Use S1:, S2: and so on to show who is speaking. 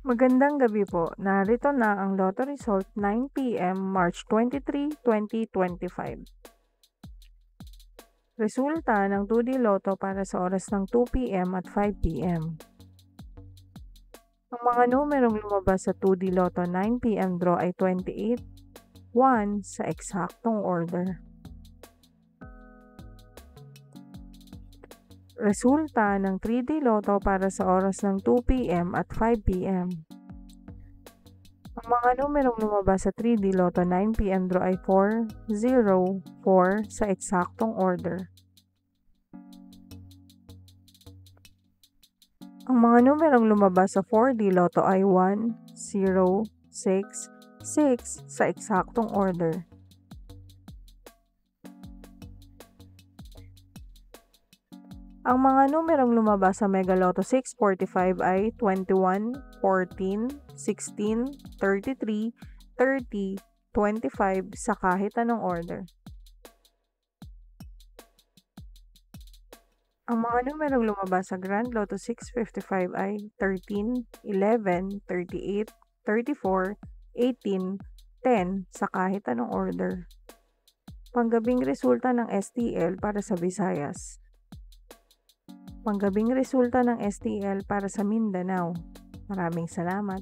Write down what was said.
S1: Magandang gabi po. Narito na ang Lotto result 9 PM, March 23, 2025. Resulta ng 2D Lotto para sa oras ng 2 PM at 5 PM. Ang mga numerong lumabas sa 2D Lotto 9 PM draw ay 28, 1 sa eksaktong order. Resulta ng 3D Lotto para sa oras ng 2 PM at 5 PM. Ang mga numerong lumabas sa 3D Lotto 9 PM draw ay 4, 0, 4 sa eksaktong order. Ang mga numerong lumabas sa 4D Lotto ay 1, 0, 6, 6 sa eksaktong order. Ang mga numerong lumabas sa Mega Lotto 645 ay 21, 14, 16, 33, 30, 25 sa kahit anong order. Ang mga numerong lumabas sa Grand Lotto 655 ay 13, 11, 38, 34, 18, 10 sa kahit anong order. Panggabing resulta ng STL para sa Visayas. Panggabing resulta ng STL para sa Mindanao. Maraming salamat.